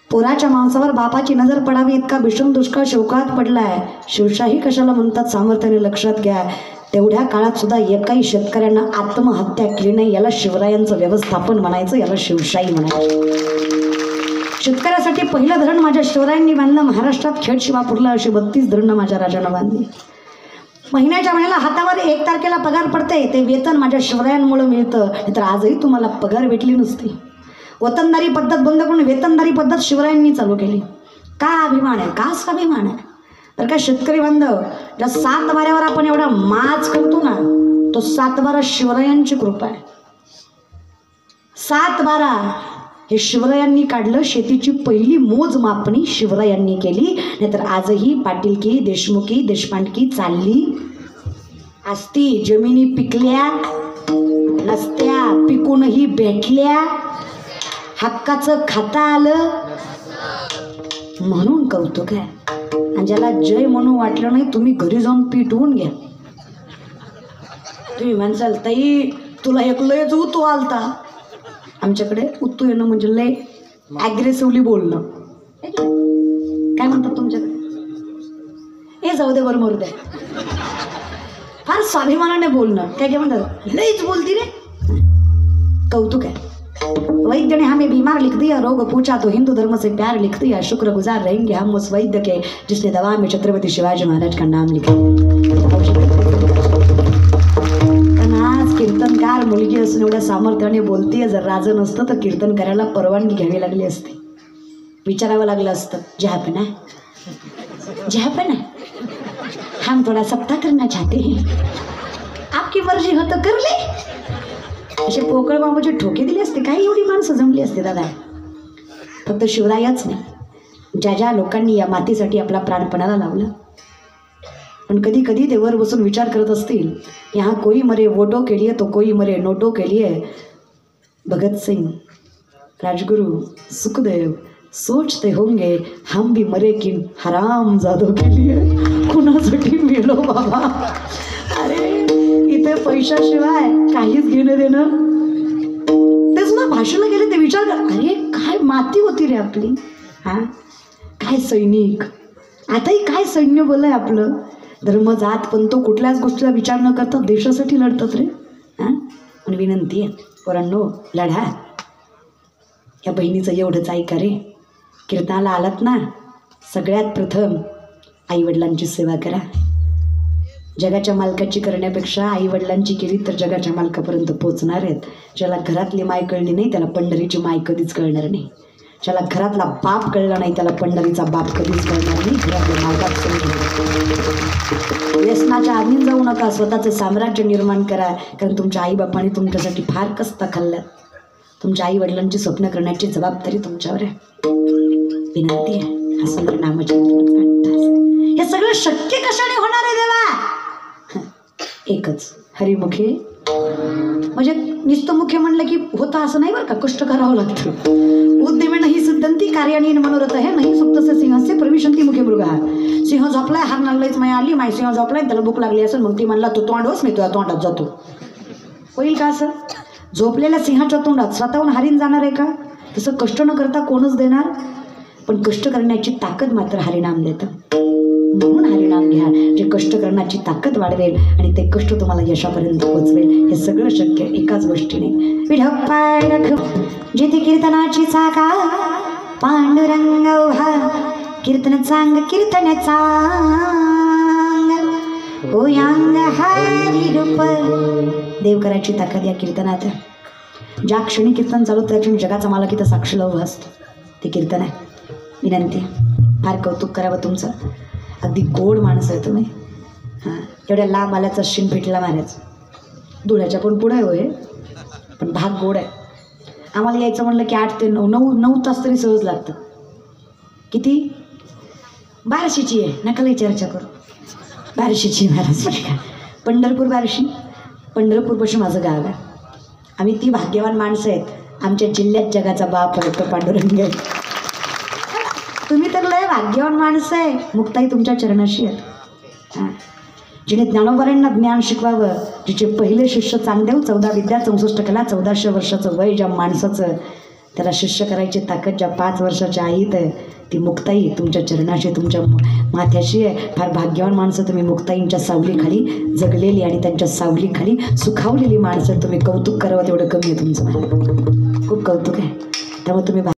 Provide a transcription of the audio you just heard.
पोराच्या मांसावर बापाची नजर पडावी इतका भीषण दुष्काळ शोकात पडलाय. शिवशाही कशाला म्हणतात सामर्थ्याने लक्षात घ्या. तेवढ्या काळात सुद्धा एकाही शेतकऱ्यांना आत्महत्या केली नाही. याला शिवरायांचं व्यवस्थापन म्हणायचं, याला शिवशाही म्हणायचं. शेतकऱ्यासाठी पहिलं धरण माझ्या शिवरायांनी बांधलं. महाराष्ट्रात खेड शिवापूरला अशी 32 धरणं माझ्या राजानं बांधली. महिन्याच्या महिन्याला हातावर 1 तारखेला पगार पडते. ते वेतन माझ्या शिवरायांमुळे मिळतं. नाहीतर आजही तुम्हाला पगार भेटली नसती. वतनदारी पद्धत बंद करून वेतनदारी पद्धत शिवरायांनी चालू केली. का अभिमान आहे, का स्वाभिमान आहे. तर का शेतकरी बांधव, ज्या 7 बाऱ्यावर आपण एवढा माज करतो ना, तो 7 बारा शिवरायांची कृपा आहे. 7 बारा हे शिवरायांनी काढलं. शेतीची पहिली मोजमापणी शिवरायांनी केली. नाहीतर आजही पाटीलकी, देशमुखी, देशपांडकी चालली असती. जमिनी पिकल्या नसत्या, पिकूनही भेटल्या, हक्काचं खाता आलं म्हणून कौतुक आहे. आणि ज्याला जय म्हणून वाटलं नाही, तुम्ही घरी जाऊन पिटवून घ्या. तुम्ही म्हणसाल ताई तुला एक लयच उतू आलता. आमच्याकडे उत्तू येणं म्हणजे लय ॲग्रेसिव्हली बोलणं. काय म्हणतात तुमच्याकडे? हे जाऊ दे बरं मरू दे. फार स्वाभिमानाने बोलणं. काय काय म्हणतात? लयच बोलती रे. कौतुक आहे. वैद्य ने हमें बीमार लिख दिया, रोग पूछा तो हिंदू धर्म से प्यार लिख दिया. शुक्रगुजार रहेंगे हम उस वैद्य के जिसने दवा में छत्रपति शिवाजी महाराज का नाम लिखा. आज कीर्तनकार मुलगी असून एवढ्या सामर्थ्याने बोलतीये. जर राजं नसतं तर कीर्तन करायला परवानगी घ्यावी लागली असती. विचारावं लागलं असतं, जहाँ पे ना जहाँ पे ना हम थोड़ा सप्ताह करना चाहते हैं, आपकी मर्जी हो तो कर ले. असे पोकळ बांबूचे ठोके दिले असते. काही एवढी माणसं जमली असते दादा. फक्त शिवरायाच नाही, ज्या ज्या लोकांनी या मातीसाठी आपला प्राणपणाला लावला. पण कधी कधी ते वर बसून विचार करत असतील, यहाँ कोई मरे वोटों के लिए तो कोई मरे नोटों के लिए. भगतसिंग, राजगुरु, सुखदेव सोचते होंगे हम भी मरे कि हरामजादों के लिए. कुणासाठी मेलो बाबा. अरे इथे पैशाशिवाय काहीच घेणं देणं. तेच ना भाषणं गेले ते विचार कर. अरे काय माती होती रे आपली. हां काय सैनिक. आताही काय सैन्य बोललंय आपलं. धर्म जात पंथ कुठल्याच गोष्टीचा विचार न करता देशासाठी लढतात रे. हां पण विनंती आहे पोरांनो, लढा. या बहिणीचं एवढंच ऐका रे. कीर्तनाला आलात ना, सगळ्यात प्रथम आईवडिलांची सेवा करा. जगाच्या मालकाची करण्यापेक्षा आईवडिलांची केली तर जगाच्या मालकापर्यंत पोचणार आहेत. ज्याला घरातली माय कळली नाही त्याला पंढरीची माय कधीच कळणार नाही. ज्याला घरातला बाप कळला नाही त्याला पंढरीचा बाप कधीच कळणार नाही. घरातल्या मालकात समजून व्यसनाच्या आधीन जाऊ नका. स्वतःचं साम्राज्य निर्माण करा. कारण तुमच्या आईबापांनी तुमच्यासाठी फार कष्ट खाल्ल्यात. तुमच्या आईवडिलांची स्वप्न करण्याची जबाबदारी तुमच्यावर आहे. विनंती आहे, हा सुंदर नामजप. हे सगळं शक्य कशाने होणार आहे देवा? एकच, हरिमुखे. म्हणजे नुसतं मुखे म्हणलं की होतं असं नाही बरं का. कष्ट करावं लागतं. उद्यमे नाही सिद्धंती कार्याने मनोरथ आहे नाही सुप्तसे सिंहस्य प्रविशंती मुखे मृगा. सिंह झोपलाय, हार नालच माय आली. माय सिंह झोपलाय, त्याला भूक लागली असेल. मग ती म्हणला तू तोंड होस, मी तुझ्या तोंडात जातो. होईल का असं? झोपलेल्या सिंहाच्या तोंडात स्वतःहून हरीण जाणार आहे का? तसं कष्ट न करता कोणच देणार. पण कष्ट करण्याची ताकद मात्र हरिनाम देतं. म्हणून हरिनाम घ्या, जे कष्ट करण्याची ताकद वाढवेल आणि ते कष्ट तुम्हाला यशापर्यंत पोचवेल. हे सगळं शक्य एकाच गोष्टीने. विठप्पाय रख जिथे कीर्तनाची चाका, पांडुरंग उभा कीर्तन चांग, कीर्तन चांग होयांग हरी रूप. देव करायची ताकद या कीर्तनात. ज्या क्षणी कीर्तन चालू त्या क्षणी जगाचा मालक इथं साक्षीला उभा असतो. ते कीर्तन आहे. विनंती, फार कौतुक करावं तुमचं. अगदी गोड माणसं आहे तुम्ही. हां एवढ्या लांब आल्याचा शिन भेटला महाराज. धुळ्याच्या पण पुढे होय, पण भाग गोड आहे. आम्हाला यायचं म्हणलं की 8 ते 9 तास तरी सहज लागतं. किती? बार्शीची आहे, नका लई चर्चा करू. बार्शीची महाराज. पंढरपूर बार्शी. पंढरपूरपासून माझं गाव आहे. आम्ही ती भाग्यवान माणसं आहेत. आमच्या जिल्ह्यात जगाचा बाप आहे तो पांडुरंग आहे. तुम्ही तर लय भाग्यवान माणसं आहे. मुक्ताई तुमच्या चरणाशी आहेत. हां जिने ज्ञानोबारांना ज्ञान शिकवावं, जिचे पहिले शिष्य चांगदेव 14 विद्या 64 कला 1400 वर्षाचं वय ज्या माणसाचं, त्याला शिष्य करायची ताकद ज्या 5 वर्षाच्या आईत आहे ती मुक्ताई तुमच्या चरणाशी तुमच्या माथ्याशी आहे. फार भाग्यवान माणसं तुम्ही. मुक्ताईंच्या सावलीखाली जगलेली आणि त्यांच्या सावलीखाली सुखावलेली माणसं तुम्ही. कौतुक करावं तेवढं कमी आहे तुमचं. मला खूप कौतुक आहे. त्यामुळे तुम्ही